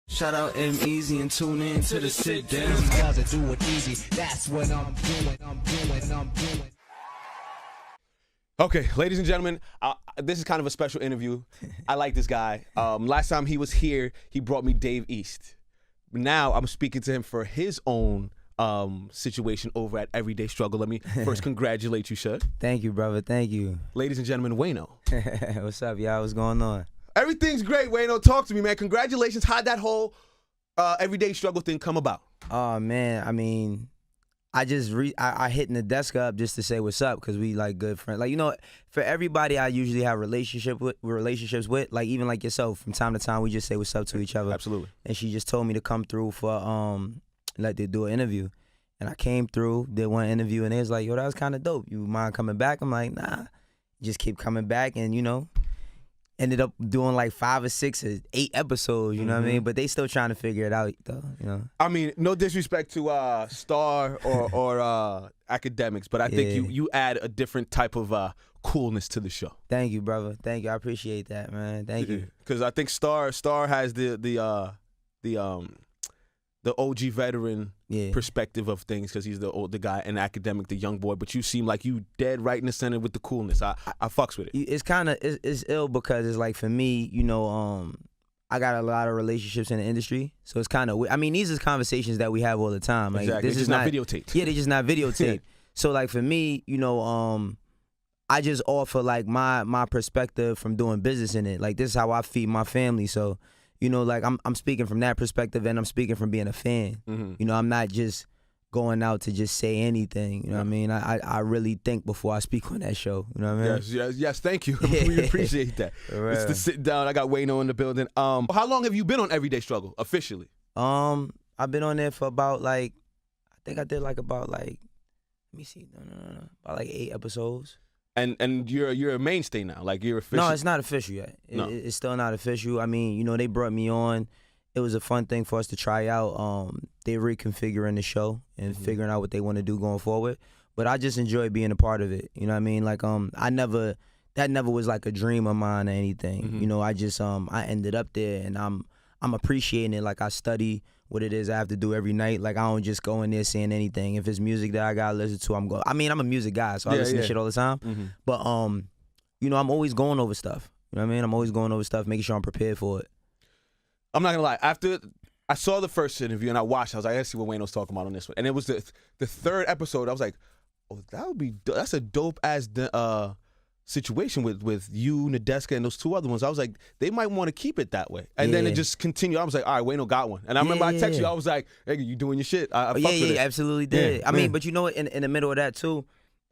Shout out EmEz and tune in to the sit down. Doesn't do it easy. That's what I'm doing. Okay, ladies and gentlemen, this is kind of a special interview. I like this guy. Last time he was here, he brought me Dave East. Now I'm speaking to him for his own situation over at Everyday Struggle. Let me first congratulate you, sir. Thank you, brother. Thank you. Ladies and gentlemen, Wayno. What's up, y'all? What's going on? Everything's great, Wayno. Talk to me, man. Congratulations. How'd that whole Everyday Struggle thing come about? Oh, man. I mean, I just I hitting the desk up just to say what's up because we like good friends. Like, you know, for everybody I usually have relationships with, like even like yourself, from time to time we just say what's up to each other. Absolutely. And she just told me to come through for like to do an interview. And I came through, did one interview, and they was like, yo, that was kind of dope. You mind coming back? I'm like, nah. Just keep coming back, and you know, ended up doing like 5 or 6 or 8 episodes, you know what I mean? But they still trying to figure it out, though, you know? I mean, no disrespect to Star or academics, but I think you add a different type of coolness to the show. Thank you, brother. Thank you. I appreciate that, man. Thank you. Because I think Star has the OG veteran perspective of things because he's the guy, an academic, the young boy. But you seem like you dead right in the center with the coolness. I fucks with it. It's kind of it's ill because it's like for me, you know, I got a lot of relationships in the industry, so it's kind of. I mean, these are conversations that we have all the time. Like exactly. this is not videotaped. Yeah, they're just not videotaped. So like for me, you know, I just offer like my perspective from doing business in it. Like this is how I feed my family. So. You know, like I'm speaking from that perspective, and I'm speaking from being a fan. You know, I'm not just going out to just say anything. You know what I mean? I really think before I speak on that show. You know what I mean? Yes. Thank you. We appreciate that. It's the sit down. I got Wayno in the building. How long have you been on Everyday Struggle officially? I've been on there for about like, I think I did like about like, let me see, about like 8 episodes. And you're a mainstay now, like you're official. No, it's not official yet. It's still not official. I mean, you know, they brought me on. It was a fun thing for us to try out. They're reconfiguring the show and figuring out what they want to do going forward. But I just enjoy being a part of it. You know what I mean? Like that never was like a dream of mine or anything. You know, I just I ended up there and I'm appreciating it. Like I study what it is I have to do every night. Like I don't just go in there saying anything. If it's music that I gotta listen to, I'm going. I mean, I'm a music guy, so I listen to shit all the time. But you know, I'm always going over stuff. You know what I mean? I'm always going over stuff, making sure I'm prepared for it. I'm not gonna lie. After I saw the first interview and I watched, I was like, let's see what Wayno's talking about on this one. And it was the 3rd episode. I was like, oh, that's a dope ass situation with you, Nadeska, and those 2 other ones. I was like, they might want to keep it that way. And then it just continued. I was like, all right, Wayno got one. And I remember I texted you, I was like, hey, you doing your shit. I fucked with it. Absolutely did. I mean, but you know what, in the middle of that too,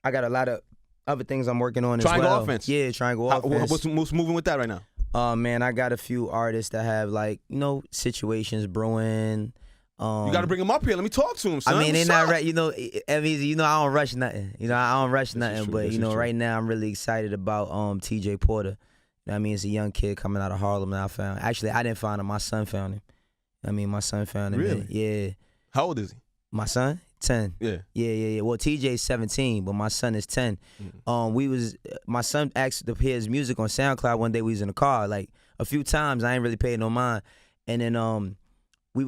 I got a lot of other things I'm working on triangle as well. Offense. Yeah, triangle offense. What's moving with that right now? Man, I got a few artists that have like, you know, situations brewing. You got to bring them up here. Let me talk to them, son. I mean, they're not right. You know, EmEz, you know, I don't rush nothing. You know, I don't rush nothing. But you know, right now I'm really excited about TJ Porter. You know what I mean? It's a young kid coming out of Harlem that I found. Actually, I didn't find him. My son found him. I mean, my son found him. Really? Yeah. How old is he? My son? 10. Yeah. Well, TJ's 17, but my son is 10. My son asked to hear his music on SoundCloud one day. We was in the car, like a few times. I ain't really paid no mind. And then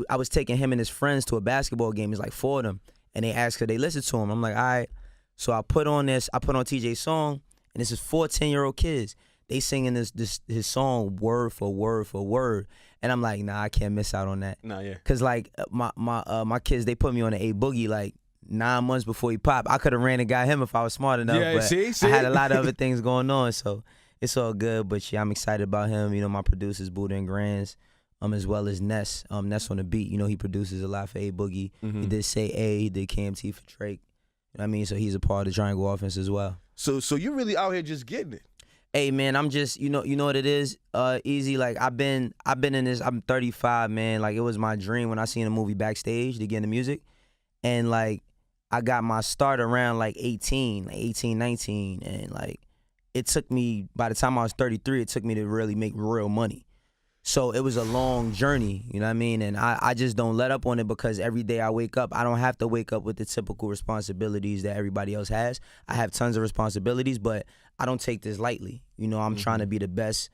I was taking him and his friends to a basketball game. It's like 4 of them, and they asked could they listen to him. I'm like, all right. So I put on TJ's song, and this is 4 10-year-old kids. They singing his song word for word for word, and I'm like, nah, I can't miss out on that. Nah, yeah. Cause like my kids, they put me on the A Boogie like 9 months before he popped. I could have ran and got him if I was smart enough. Yeah, but see? I had a lot of other things going on, so it's all good. But yeah, I'm excited about him. You know, my producers Buddha and Grands. As well as Ness. Ness on the beat. You know, he produces a lot for A Boogie. He did Say A. He did KMT for Drake. You know what I mean? So he's a part of the Triangle Offense as well. So you're really out here just getting it. Hey man, I'm just you know what it is. Easy. Like I've been in this. I'm 35, man. Like it was my dream when I seen a movie Backstage to get into music, and like I got my start around like 18, 19, and like it took me. By the time I was 33, it took me to really make real money. So it was a long journey, you know what I mean? And I just don't let up on it because every day I wake up, I don't have to wake up with the typical responsibilities that everybody else has. I have tons of responsibilities, but I don't take this lightly. You know, I'm trying to be the best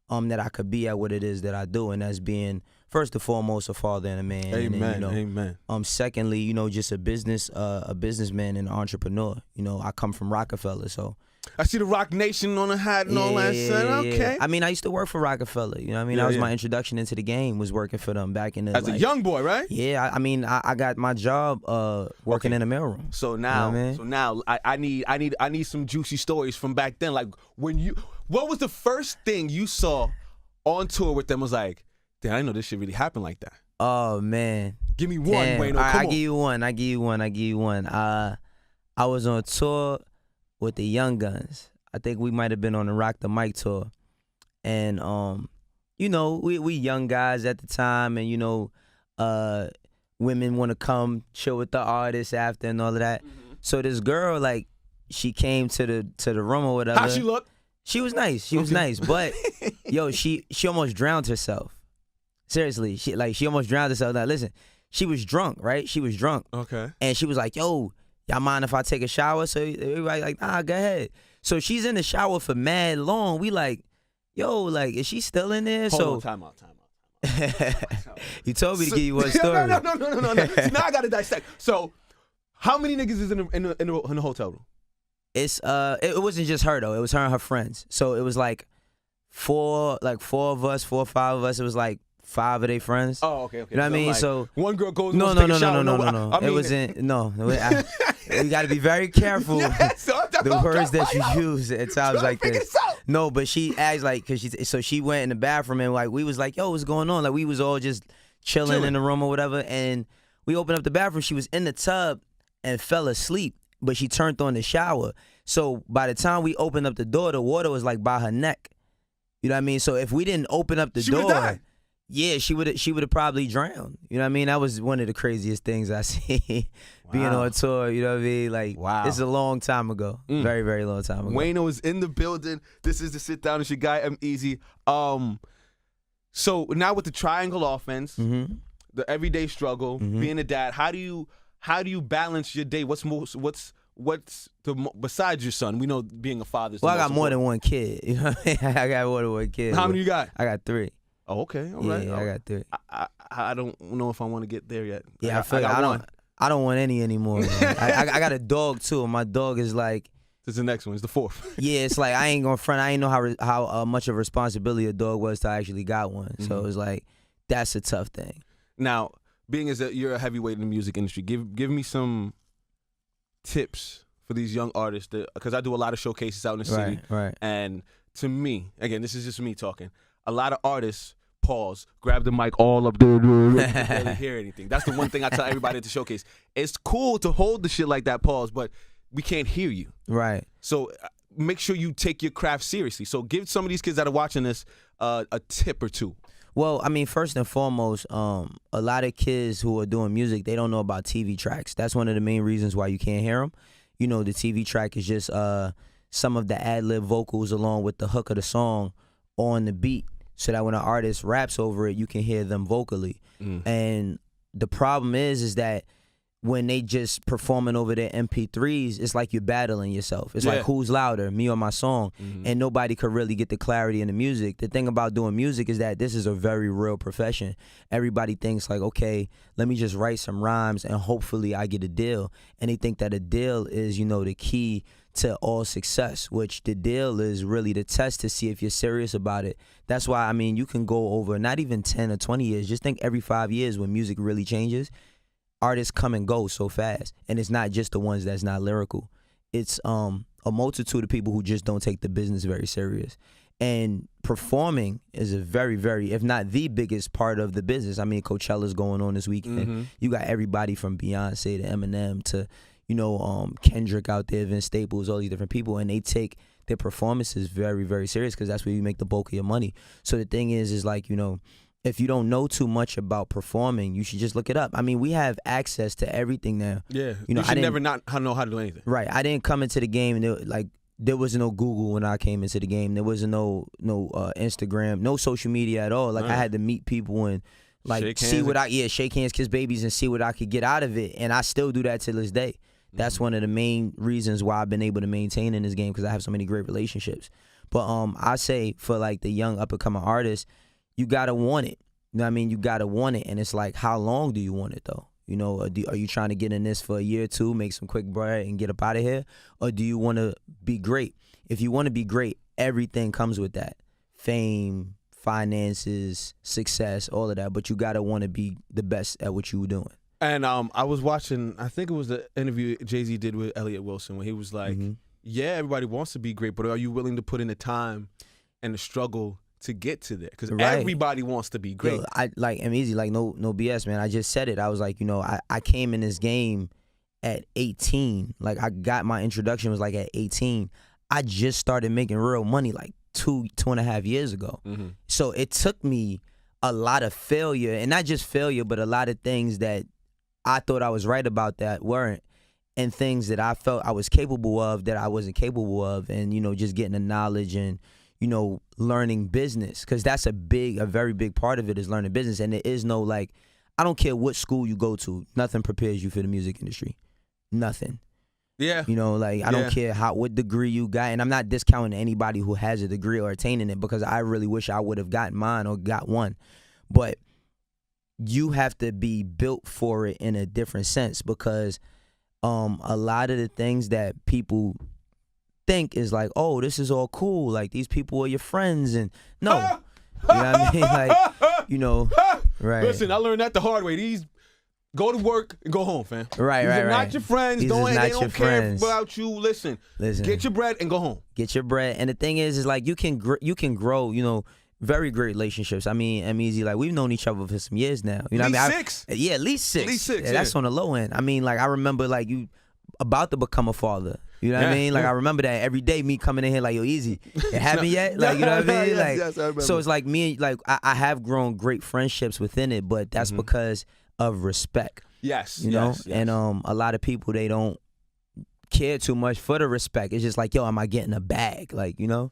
that I could be at what it is that I do, and that's being first and foremost, a father and a man. Amen. And then, you know, Amen. Secondly, you know, just a businessman and an entrepreneur. You know, I come from Rockefeller, so. I see the Rock Nation on the hat and all that shit. Okay. I mean, I used to work for Rockefeller. You know what I mean? That was my introduction into the game, was working for them back in the... As a young boy, right? Yeah, I mean, I got my job working in the mailroom. So now, you know what I mean? I need some juicy stories from back then. Like, what was the first thing you saw on tour with them was like, damn, I didn't know this shit really happened like that. Oh, man. Give me one, Wayno. Come on. I give you one. I was on tour with the Young Guns. I think we might have been on the Rock the Mic tour. And, you know, we young guys at the time, and, you know, women want to come chill with the artists after and all of that. Mm-hmm. So this girl, like, she came to the room or whatever. How she look? She was nice. She was nice. But, yo, she almost drowned herself. Seriously. She almost drowned herself. Now, listen, she was drunk, right? She was drunk. Okay. And she was like, yo, y'all mind if I take a shower? So everybody like, nah, go ahead. So she's in the shower for mad long. We like, yo, like, is she still in there? Hold on, time out. You told me to give you one story. No. So now I gotta dissect. So, how many niggas is in the hotel room? It's it wasn't just her though. It was her and her friends. So it was like four or five of us. It was like 5 of their friends. Oh, okay. You know what I mean? Like, so one girl goes. No. Take a shower. I mean, it wasn't. No. You got to be very careful the words that you use at times like this. No, but she acts like, so she went in the bathroom and like we was like, yo, what's going on? Like we was all just chilling in the room or whatever, and we opened up the bathroom. She was in the tub and fell asleep, but she turned on the shower. So by the time we opened up the door, the water was like by her neck. You know what I mean? So if we didn't open up the door, died. Yeah, she would have probably drowned. You know what I mean? That was one of the craziest things I see being on tour. You know what I mean? Like, wow. This is a long time ago. Very, very long time ago. Wayno is in the building. This is the Sit Down. It's your guy, EmEz. So now with the triangle offense, the everyday struggle, being a dad, how do you balance your day? What's besides your son? We know being a father is I got more than one kid. You know what I mean? I got more than one kid. How many you got? I got 3. Oh, okay. All right. Yeah, I got 3. I don't know if I want to get there yet. Yeah, I don't want any anymore. I got a dog too. And my dog is like. This is the next one. It's the 4th. Yeah, it's like I ain't gonna front. I ain't know how much of a responsibility a dog was till I actually got one. So it's like that's a tough thing. Now, being as you're a heavyweight in the music industry, give me some tips for these young artists, because I do a lot of showcases out in the city. Right. And to me, again, this is just me talking. A lot of artists grab the mic all up there, barely hear anything. That's the one thing I tell everybody at the showcase. It's cool to hold the shit like that, but we can't hear you. Right. So make sure you take your craft seriously. So give some of these kids that are watching this a tip or two. Well, I mean, first and foremost, a lot of kids who are doing music, they don't know about TV tracks. That's one of the main reasons why you can't hear them. You know, the TV track is just some of the ad-lib vocals along with the hook of the song on the beat, so that when an artist raps over it, you can hear them vocally. And the problem is that when they just performing over their MP3s, it's like you're battling yourself. It's like, who's louder, me or my song? And nobody could really get the clarity in the music. The thing about doing music is that this is a very real profession. Everybody thinks like, okay, let me just write some rhymes and hopefully I get a deal. And they think that a deal is, you know, the key to all success, which the deal is really the test to see if you're serious about it. That's why, I mean, you can go over not even 10 or 20 years. Just think every 5 years when music really changes, artists come and go so fast. And it's not just the ones that's not lyrical. It's a multitude of people who just don't take the business very serious. And performing is a very, very, if not the biggest part of the business. I mean, Coachella's going on this weekend. You got everybody from Beyonce to Eminem to, you know, Kendrick out there, Vince Staples, all these different people, and they take their performances very, very serious because that's where you make the bulk of your money. So the thing is like, you know, if you don't know too much about performing, you should just look it up. I mean, we have access to everything now. Yeah, you know, you should never not know how to do anything. Right, I didn't come into the game and there was no Google when I came into the game. There was no Instagram, no social media at all. Like I had to meet people and like see what shake hands, kiss babies, and see what I could get out of it. And I still do that to this day. That's one of the main reasons why I've been able to maintain in this game, because I have so many great relationships. But I say for like the young up and coming artists, you gotta want it. You know what I mean? You gotta want it, and it's like, how long do you want it though? You know, are you trying to get in this for a year or two, make some quick bread, and get up out of here, or do you want to be great? If you want to be great, everything comes with that: fame, finances, success, all of that. But you gotta want to be the best at what you were doing. And I was watching, I think it was the interview Jay-Z did with Elliott Wilson, when he was like, yeah, everybody wants to be great, but are you willing to put in the time and the struggle to get to there? Because everybody wants to be great. Yo, EmEz, like no BS, man. I just said it. I was like, I came in this game at 18. Like, I got my introduction was like at 18. I just started making real money like 2.5 years ago. So it took me a lot of failure, and not just failure, but a lot of things that I thought I was right about that weren't, and things that I felt I was capable of that I wasn't capable of, and just getting the knowledge and learning business, because that's a very big part of it is learning business. And there is no, like, I don't care what school you go to, nothing prepares you for the music industry, nothing. Yeah. I don't care what degree you got, and I'm not discounting anybody who has a degree or attaining it, because I really wish I would have gotten mine or got one, but you have to be built for it in a different sense, because a lot of the things that people think is like, oh, this is all cool, like these people are your friends, and no, you know what I mean, right. Listen, I learned that the hard way. These go to work and go home, fam. Right. They're not your friends. They don't care about you. Listen, get your bread and go home. Get your bread. And the thing is like you can grow, very great relationships. I mean, EmEz, like, we've known each other for some years now. You know what I mean? 6? Yeah, at least 6. At least 6. Yeah, that's on the low end. I mean, like, I remember like you about to become a father. You know what I mean? Like, I remember that every day, me coming in here like, yo, Easy, it happened yet? Like, you know what I mean? Like, yes, I remember. so it's like me, like, I have grown great friendships within it, but that's because of respect. Yes, Yes. And a lot of people, they don't care too much for the respect. It's just like, yo, am I getting a bag? Like, and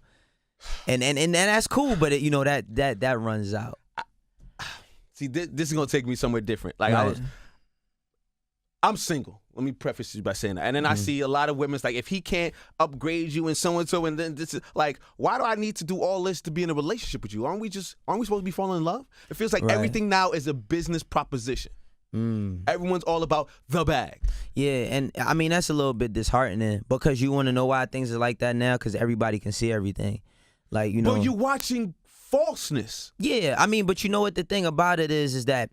that's cool, but that runs out. See, this is gonna take me somewhere different. Like, right. I'm single. Let me preface this by saying that. And then I see a lot of women's like, if he can't upgrade you and so and so, and then this is like, why do I need to do all this to be in a relationship with you? Aren't we supposed to be falling in love? It feels like everything now is a business proposition. Everyone's all about the bag. Yeah, and I mean, that's a little bit disheartening, because you want to know why things are like that now, because everybody can see everything. Like, But you're watching falseness. Yeah, I mean, but you know what the thing about it is that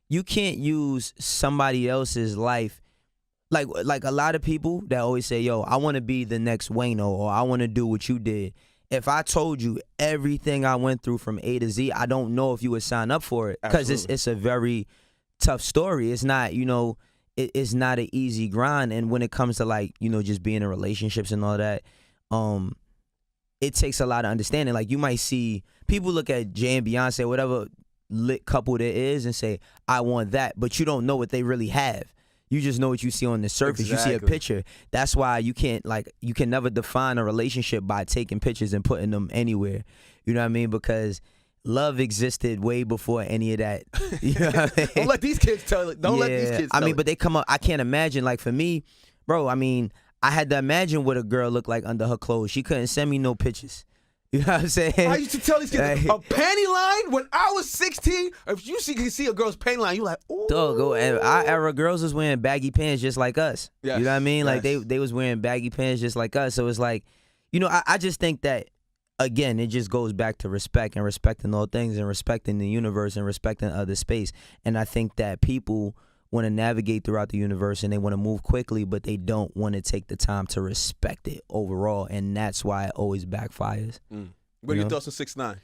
you can't use somebody else's life. Like a lot of people that always say, yo, I want to be the next Wayno, or I want to do what you did. If I told you everything I went through from A to Z, I don't know if you would sign up for it, because it's a very tough story. It's not, it's not an easy grind. And when it comes to like, just being in relationships and all that, it takes a lot of understanding. Like, you might see people look at Jay and Beyonce, whatever lit couple there is, and say, I want that, but you don't know what they really have. You just know what you see on the surface. Exactly. You see a picture. That's why you can never define a relationship by taking pictures and putting them anywhere. You know what I mean? Because love existed way before any of that. You know what I mean? Don't let these kids tell it. Don't let these kids tell it. But they come up, I can't imagine, like, for me, bro, I mean, I had to imagine what a girl looked like under her clothes. She couldn't send me no pictures. You know what I'm saying? I used to tell these kids, a panty line when I was 16, if you can see a girl's panty line, you're like, ooh. Dog, and our era, girls was wearing baggy pants just like us. Yes. You know what I mean? Yes. Like, they was wearing baggy pants just like us. So it's like, I just think that, again, it just goes back to respect, and respecting all things, and respecting the universe, and respecting other space. And I think that people want to navigate throughout the universe, and they want to move quickly, but they don't want to take the time to respect it overall, and that's why it always backfires. What are your thoughts on 6ix9ine?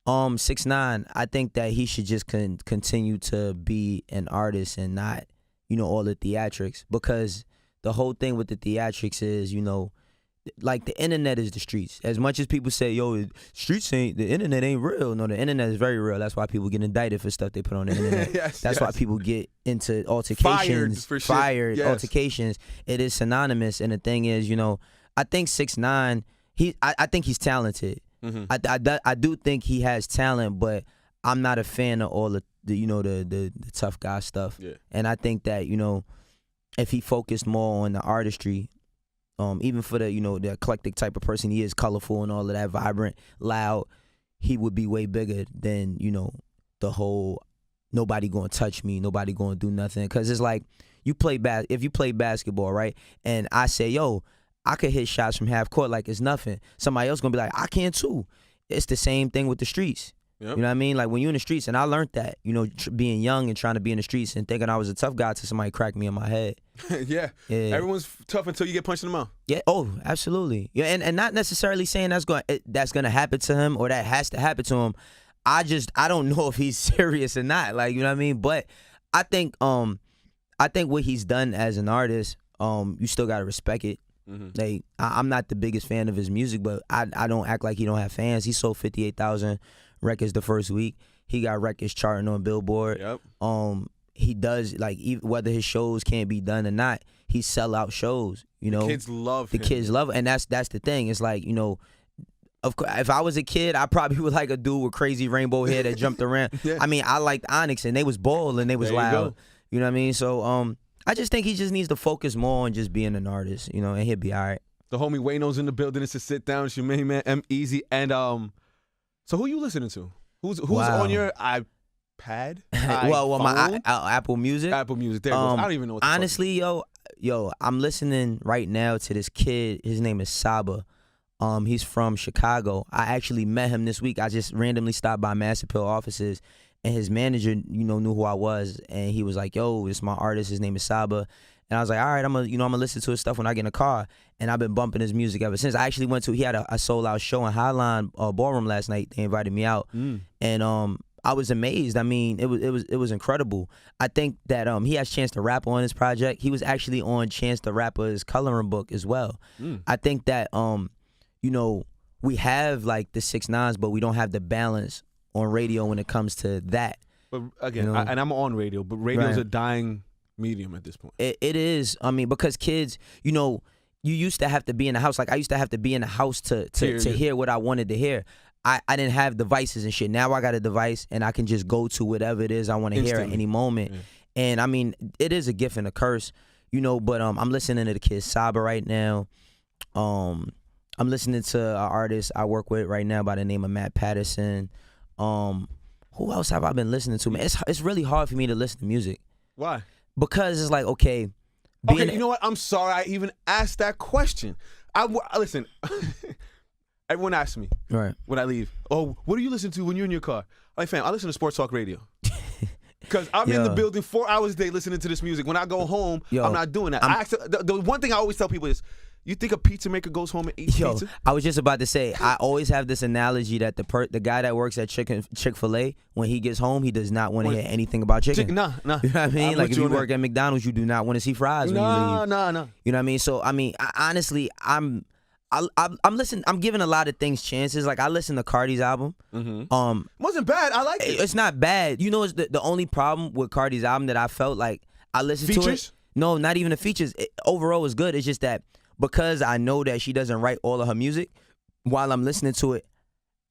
6ix9ine, I think that he should just continue to be an artist and not, all the theatrics, because the whole thing with the theatrics is, like, the internet is the streets. As much as people say, yo, the internet ain't real. No, the internet is very real. That's why people get indicted for stuff they put on the internet. That's why people get into altercations. Fired altercations. It is synonymous. And the thing is, I think 6ix9ine, I think he's talented. I do think he has talent, but I'm not a fan of all the tough guy stuff. Yeah. And I think that, if he focused more on the artistry, even for the eclectic type of person he is, colorful and all of that, vibrant, loud, he would be way bigger than, the whole nobody gonna touch me, nobody gonna do nothing. Cause it's like if you play basketball, right? And I say, yo, I could hit shots from half court like it's nothing. Somebody else gonna be like, I can too. It's the same thing with the streets. Yep. You know what I mean? Like when you're in the streets, and I learned that, you know, being young and trying to be in the streets and thinking I was a tough guy till somebody cracked me in my head. Yeah. Everyone's tough until you get punched in the mouth. Yeah. Oh, absolutely. Yeah. And not necessarily saying that's gonna happen to him or that has to happen to him. I don't know if he's serious or not. Like, you know what I mean? But I think what he's done as an artist, you still gotta respect it. Mm-hmm. Like I'm not the biggest fan of his music, but I don't act like he don't have fans. He sold 58,000 records the first week. He got records charting on Billboard. Yep. He does, like, whether his shows can't be done or not, he sell out shows. You know, kids love him. The kids love it, and that's the thing. It's like, you know, of course, if I was a kid, I probably would like a dude with crazy rainbow hair that jumped around. Yeah. I mean, I liked Onyx, and they was bold and they was loud. You know what I mean? So I just think he just needs to focus more on just being an artist, you know, and he'll be all right. The homie Wayno's in the building. It's a sit down. It's your main man, EmEz. And so who you listening to? Who's on your iPad? well, my Apple Music. Apple Music. There it goes. I don't even know what the honestly, yo, I'm listening right now to this kid. His name is Saba. He's from Chicago. I actually met him this week. I just randomly stopped by Mass Appeal offices, and his manager, you know, knew who I was, and he was like, "Yo, this is my artist. His name is Saba." And I was like, "All right, I'm gonna listen to his stuff when I get in the car." And I've been bumping his music ever since. I actually he had a sold out show in Highline Ballroom last night. They invited me out, and I was amazed. I mean, it was incredible. I think that he has Chance to Rap on his project. He was actually on Chance the Rapper's coloring book as well. I think that you know, we have like the 6ix9ine, but we don't have the balance on radio when it comes to that. But again, you know? and I'm on radio, but radio's a dying medium at this point. It is. I mean, because kids, you know, you used to have to be in the house. Like I used to have to be in the house to hear what I wanted to hear. I didn't have devices and shit. Now I got a device and I can just go to whatever it is I want to hear at any moment. Yeah. And I mean, it is a gift and a curse, you know, but I'm listening to the kid Saba right now. I'm listening to an artist I work with right now by the name of Matt Patterson. Who else have I been listening to, man? It's really hard for me to listen to music. Why? Because it's like, okay, you know what? I'm sorry I even asked that question. Listen, everyone asks me when I leave, "Oh, what do you listen to when you're in your car?" I'm like, fam, I listen to sports talk radio. Because I'm in the building 4 hours a day listening to this music. When I go home, I'm not doing that. The one thing I always tell people is, you think a pizza maker goes home and eats pizza? I was just about to say, I always have this analogy that the guy that works at Chick-fil-A, when he gets home, he does not want to hear anything about chicken. Nah. You know what I mean? Like if you work at McDonald's, you do not want to see fries when you leave. No. You know what I mean? So I mean, honestly, I'm listening. I'm giving a lot of things chances. Like I listened to Cardi's album. Wasn't bad. I liked it. It's not bad. You know, it's the only problem with Cardi's album that I felt like I listened to it. No, not even the features. Overall, was good. It's just that, because I know that she doesn't write all of her music, while I'm listening to it,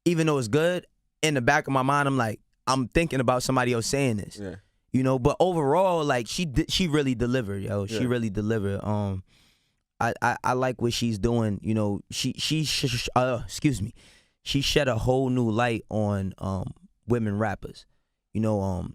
even though it's good, in the back of my mind, I'm thinking about somebody else saying this. Yeah. You know, but overall, like she really delivered, yo. She really delivered. I like what she's doing. You know, she shed a whole new light on women rappers. You know,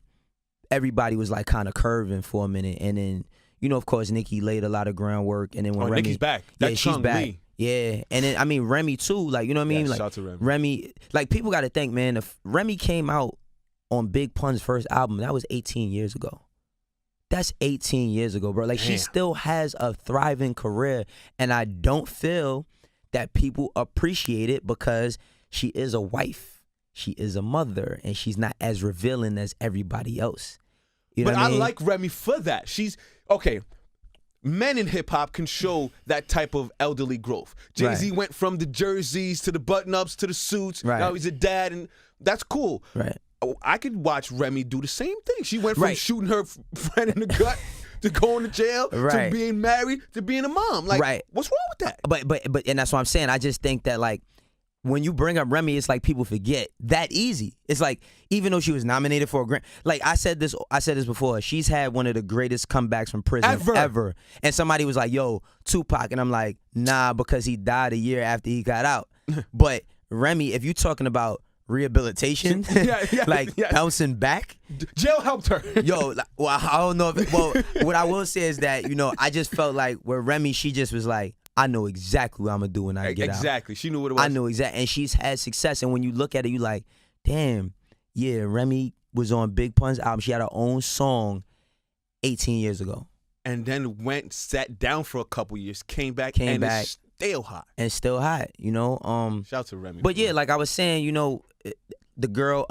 everybody was like kind of curving for a minute, and then, you know, of course, Nicki laid a lot of groundwork, and then when Remy, Nicki's back. She's back. Lee. Yeah, and then I mean Remy too. Like, you know what I mean? Like shout out to Remy. Like people got to think, man. If Remy came out on Big Pun's first album, that was 18 years ago. That's 18 years ago, bro. Like she still has a thriving career, and I don't feel that people appreciate it because she is a wife, she is a mother, and she's not as revealing as everybody else. You know what I mean? I like Remy for that. She's okay. Men in hip hop can show that type of elderly growth. Jay-Z went from the jerseys to the button-ups to the suits. Now he's a dad, and that's cool. Right. I could watch Remy do the same thing. She went from shooting her friend in the gut to going to jail to being married to being a mom. Like, what's wrong with that? But and that's what I'm saying. I just think that, like, when you bring up Remy, it's like people forget that easy. It's like, even though she was nominated for a Grammy, like I said this before, she's had one of the greatest comebacks from prison ever. And somebody was like, "Yo, Tupac," and I'm like, "Nah," because he died a year after he got out. But Remy, if you're talking about rehabilitation, bouncing back. Jail helped her. Yo, well, I don't know. What I will say is that, I just felt like with Remy, she just was like, I know exactly what I'm going to do when I get out. Exactly. She knew what it was. I knew exactly. And she's had success. And when you look at it, you like, damn, yeah, Remy was on Big Pun's album. She had her own song 18 years ago. And then sat down for a couple years, came back. It's still hot. And still hot, Shout out to Remy. But yeah, like I was saying, the girl,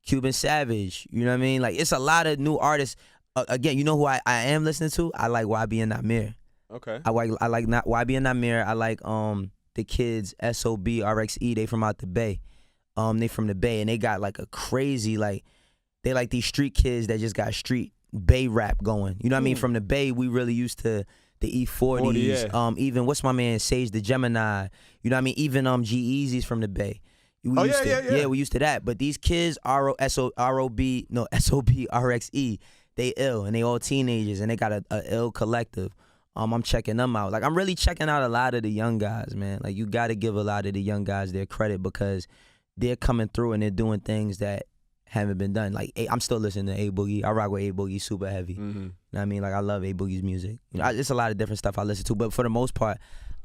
Cuban Savage, you know what I mean? Like, it's a lot of new artists. Again, you know who I am listening to? I like YB and Namir. Okay. I like not YB and Namir. I like the kids, SOB, RXE. They from out the Bay. They from the Bay, and they got like a crazy, like, they like these street kids that just got street Bay rap going. You know what I mean? From the Bay, we really used to the E40s. Yeah. Even what's my man Sage the Gemini. You know what I mean? Even G-Eazy's from the Bay. Yeah, we used to that. But these kids, SOB, RXE, they ill, and they all teenagers, and they got a ill collective. I'm checking them out. Like, I'm really checking out a lot of the young guys, man. Like, you got to give a lot of the young guys their credit because they're coming through and they're doing things that haven't been done. Like, I'm still listening to A Boogie. I rock with A Boogie super heavy. Mm-hmm. You know what I mean? Like, I love A Boogie's music. It's a lot of different stuff I listen to, but for the most part,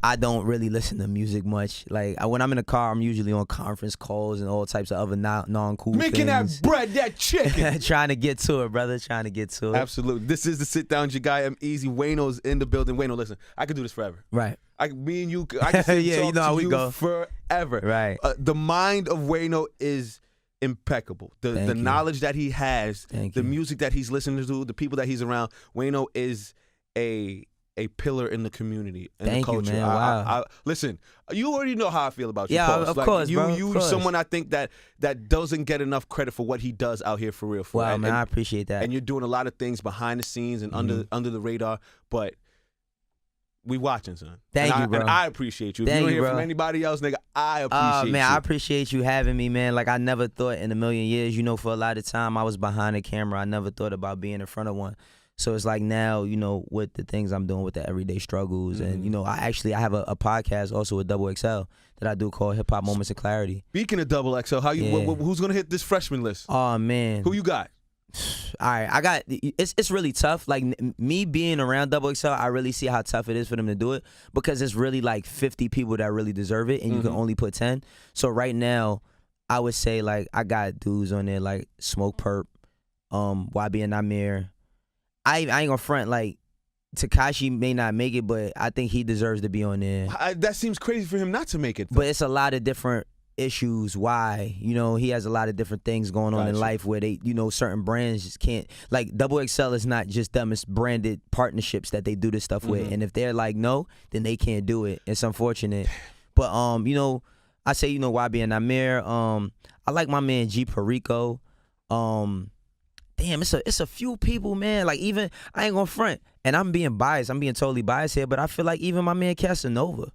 I don't really listen to music much. Like, when I'm in the car, I'm usually on conference calls and all types of other non-cool Making things. that bread, that chicken. Trying to get to it, brother. Trying to get to it. Absolutely. This is the Sit Down, your guy, EmEz. Wayno's in the building. Wayno, listen, I could do this forever. Right. Me and you, I can sit and talk to you forever. Right. The mind of Wayno is impeccable. The knowledge that he has, the music that he's listening to, the people that he's around. Wayno is a pillar in the community and the culture. You, man. Wow. Listen, you already know how I feel about you. Yeah, Pauls. of Like, course, bro. You're someone I think that doesn't get enough credit for what he does out here for real. Wow, man, I appreciate that. And you're doing a lot of things behind the scenes and under the radar, but we watching, son. Thank you, bro. And I appreciate you. If you don't hear from anybody else, nigga, I appreciate you. Man, I appreciate you having me, man. Like, I never thought in a million years, for a lot of time I was behind a camera. I never thought about being in front of one. So it's like now, with the things I'm doing with the everyday struggles. And, I have a podcast also with Double XL that I do called Hip Hop Moments of Clarity. Speaking of Double XL, who's going to hit this freshman list? Oh, man. Who you got? All right, it's really tough. Like, me being around Double XL, I really see how tough it is for them to do it because it's really like 50 people that really deserve it, and you can only put 10. So right now, I would say, like, I got dudes on there like Smoke Perp, YB and Namir. I ain't gonna front, like, Tekashi may not make it, but I think he deserves to be on there. That seems crazy for him not to make it, though. But it's a lot of different issues why. He has a lot of different things going on in life where they, certain brands just can't. Like, Double XL is not just them, it's branded partnerships that they do this stuff with. And if they're like, no, then they can't do it. It's unfortunate. But, I say, YB and Namir. I like my man G Perico. Damn, it's a few people, man. Like, even, I ain't gonna front. And I'm being biased. I'm being totally biased here, but I feel like even my man Casanova.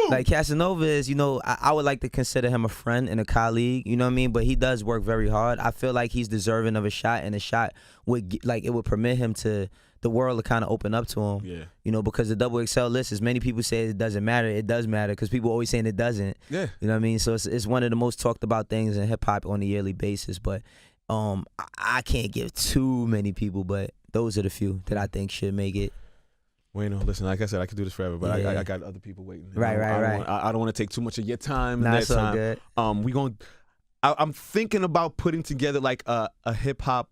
Like, Casanova is, I would like to consider him a friend and a colleague, you know what I mean? But he does work very hard. I feel like he's deserving of a shot, and a shot would, like, it would permit him to, the world to kind of open up to him. Yeah. Because the Double XL list, as many people say it doesn't matter, it does matter because people always saying it doesn't. Yeah. You know what I mean? So it's one of the most talked about things in hip hop on a yearly basis. But I can't give too many people, but those are the few that I think should make it. Wayno, listen, like I said, I could do this forever, but I got other people waiting. Right. I don't want to take too much of your time. Nah, and it's all good. I'm thinking about putting together like a hip hop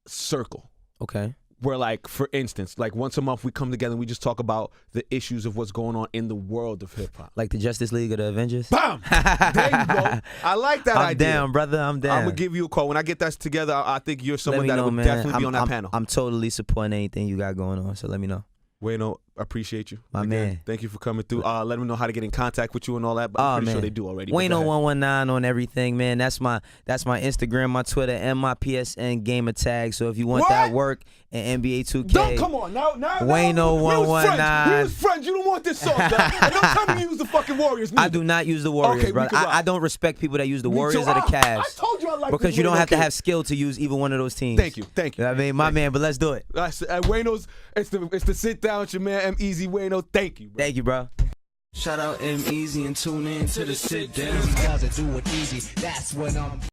circle. Okay. Where, like, for instance, like once a month we come together and we just talk about the issues of what's going on in the world of hip hop. Like the Justice League of the Avengers? Bam! There you go. I like that idea. I'm down, brother. I'm down. I'm going to give you a call. When I get that together, I think you're someone that would man. definitely be on that panel. I'm totally supporting anything you got going on, so let me know. Wayno, I appreciate you. My man. Thank you for coming through. Let them know how to get in contact with you and all that. But I'm pretty sure they do already. Wayno119 on everything, man. That's my Instagram, my Twitter, and my PSN gamer tag. So if you want that work in NBA 2K, don't come on now. Wayno119. We was friends. You don't want this song, dog. And don't tell me you use the fucking Warriors. Neither. I do not use the Warriors, okay, brother. I don't respect people that use the Warriors or the Cavs. I told you I like because you don't have to have skill to use either one of those teams. Thank you. You know what I mean, my man. But let's do it. Wayno's. It's the sit down with your man EmEz Wayno. Thank you, bro. Thank you, bro. Shout out EmEz and tune in to the sit down. Doesn't do it easy. That's what I'm